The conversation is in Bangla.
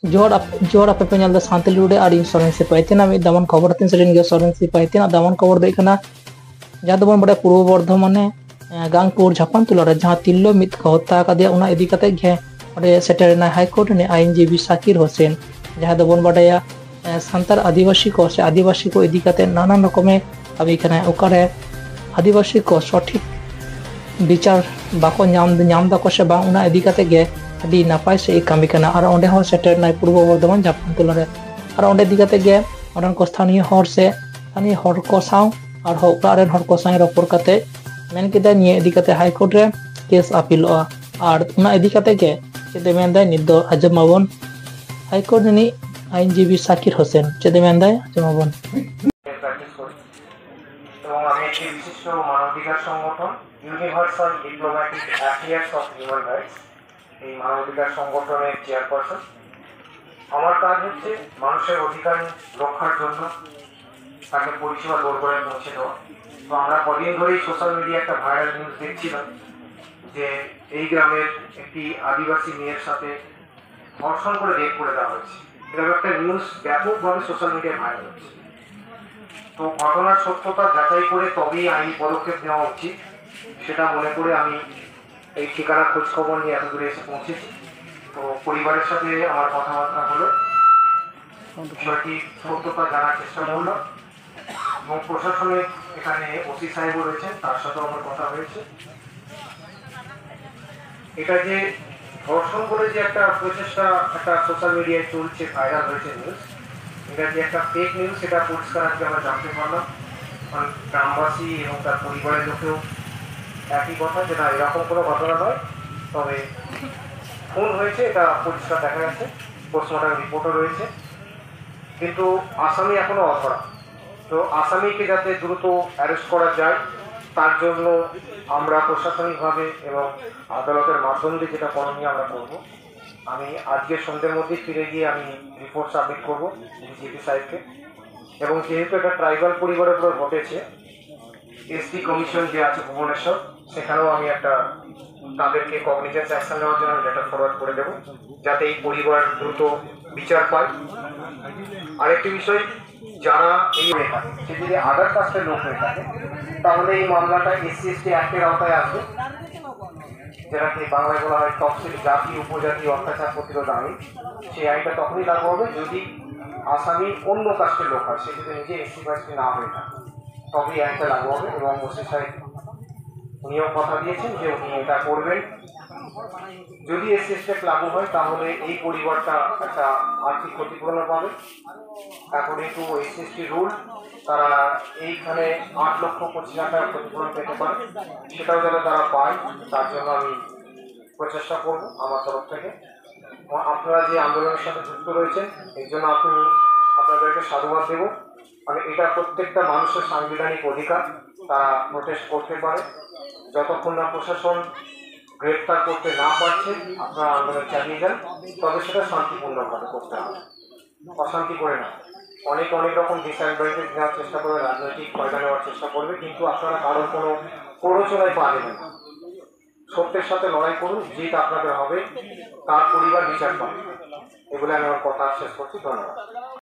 जोड़ आप पे ᱧᱮᱞ दा सानताली रोड आड़ी सरेन सिपाही तेना मी दामन खबर तीन सरेन गे सरेन सिपाही तेना दामन खबर दे कना जहां दबन बड़े पूर्व बर्धमाने गांगपुर झापान तुला रे जहां तिल्लो मित को हत्या का दिया उना इदी कते गे ओडे सेटरना हाई कोर्ट ने आईनजीबी शाकिर होसेन जहां दबन बड़ाया सान्तार आदिवासी को इदी कते नाना रकमे अभी कना ओकारे आदिवासी को सठिक বিচার বাকো নাম দাকো সে বা উনা ইদি কাতে গে আদি নাপাই সে কামি কানা আর ওন্ডে হো সেটের নাই পূর্ব বর্ধমান জাপান তুলরে আর ওন্ডে দিগাতে গে ওডান को স্থানীয় হর को साव আর हो ओकरा हर को साई रपोर काते मेन केदा निये इदी काते हाई कोर्ट रे केस अपीलवा আর উনা ইদি কাতে গে চেদে মেন্দাই নিদ আজমাবন হাই কোর্ট নি আইনজীবী সাকির হোসেন চেদে মেন্দাই আজমাবন এবং আমি একটি বিশিষ্ট মানবাধিকার সংগঠন universal diplomatic affairs of human rights এই মানবাধিকার সংগঠনের চেয়ারপারসন। আমার কাজ হচ্ছে মানুষের অধিকার রক্ষার জন্য তাকে পরিষেবা দোরগোড়ায় পৌঁছে দেওয়া। তো আমরা কদিন ধরেই সোশ্যাল মিডিয়া একটা ভাইরাল নিউজ দেখছিলাম যে এই গ্রামের একটি আদিবাসী মেয়ের সাথে ধর্ষণ করে রেপ করে দেওয়া হয়েছে। এরকম একটা নিউজ ব্যাপকভাবে সোশ্যাল মিডিয়ায় ভাইরাল হচ্ছে। তো ঘটনার সত্যতা যাচাই করে তবেই আইনি পদক্ষেপ নেওয়া উচিত সেটা মনে করে আমি এই ঠিকানা খোঁজ খবর নিয়ে এত দূরে এসে পৌঁছেছি। তো পরিবারের সাথে আমার কথাবার্তা হলো, বিষয়টি সত্যতা জানার চেষ্টা করলাম এবং প্রশাসনের এখানে ওসি সাহেবও রয়েছেন, তার সাথেও আমার কথা হয়েছে। এটা যে ধর্ষণ করে যে একটা প্রচেষ্টা একটা সোশ্যাল মিডিয়ায় চলছে, ভাইরাল হয়েছে নিউজ, এটা যে একটা ফেক নিউজ সেটা পরিষ্কার আজকে আমরা জানতে পারলাম। কারণ গ্রামবাসী এবং তার পরিবারের লোকেও একই কথা যে না এরকম কোনো ঘটনা নয়, তবে খুন হয়েছে এটা পরিষ্কার দেখা যাচ্ছে, পোস্টমর্টম রিপোর্টও রয়েছে, কিন্তু আসামি এখনো অধরা। তো আসামিকে যাতে দ্রুত অ্যারেস্ট করা যায় তার জন্য আমরা প্রশাসনিকভাবে এবং আদালতের মাধ্যম দিয়ে যেটা করণীয় আমরা করব। আমি আজকের সন্ধ্যের মধ্যে ফিরে গিয়ে আমি রিপোর্ট সাবমিট করবো ডিজিপি সাহেবকে। এবং যেহেতু এটা ট্রাইবাল পরিবারের উপর ঘটেছে, এসটি কমিশন যে আছে ভুবনেশ্বর সেখানেও আমি একটা তাদেরকে কগনিজেন্স অ্যাকশন নেওয়ার জন্য লেটার ফরওয়ার্ড করে দেবো যাতে এই পরিবার দ্রুত বিচার পায়। আরেকটি বিষয়, যারা এই হয়ে থাকে সে যদি আদার কাস্টের লোক হয়ে থাকে তাহলে এই মামলাটা এসসি এসটি অ্যাক্টের আওতায় আসবে, যেটাকে বাংলায় বলা হয় তফসিল জাতি উপজাতি অত্যাচার প্রতিরোধ আইন। সেই আইনটা তখনই লাগু হবে যদি আসামি অন্য কাস্টের লোক হয়, সে যদি নিজে এসসি কাস্টে না হয়ে থাকে তবেই আইনটা লাগু হবে। এবং ওসি সাহেব উনিও কথা দিয়েছেন যে উনি এটা করবেন। যদি এসসি এসটি লাগু হয় তাহলে এই পরিবারটা একটা আর্থিক ক্ষতিপূরণ পাবে। According to SC ST rule তারা এইখানে 8,25,00,000 টাকা ক্ষতিপূরণ পেতে পারে, সেটাও যাতে তারা পায় তার জন্য আমি প্রচেষ্টা করব আমার তরফ থেকে। আপনারা যে আন্দোলনের সাথে যুক্ত রয়েছেন এর জন্য আপনাদেরকে সাধুবাদ দেব। মানে এটা প্রত্যেকটা মানুষের সাংবিধানিক অধিকার, তারা প্রোটেস্ট করতে পারে। যতক্ষণ না প্রশাসন গ্রেফতার করতে না পারছে আপনারা আন্দোলন চালিয়ে যান, তবে সেটা শান্তিপূর্ণভাবে করতে হবে, অশান্তি করে না। অনেক রকম ডিসঅ্যাডভান্টেজ নেওয়ার চেষ্টা করবে, রাজনৈতিক ফায়দা নেওয়ার চেষ্টা করবে, কিন্তু আপনারা কারোর কোনো প্ররোচনায় পা দেবেন না। সত্যের সাথে লড়াই করুন, জিত আপনাদের হবে, তার পরিবার বিচার পাবে। এগুলো আমি আমার কথা শেষ করছি। ধন্যবাদ।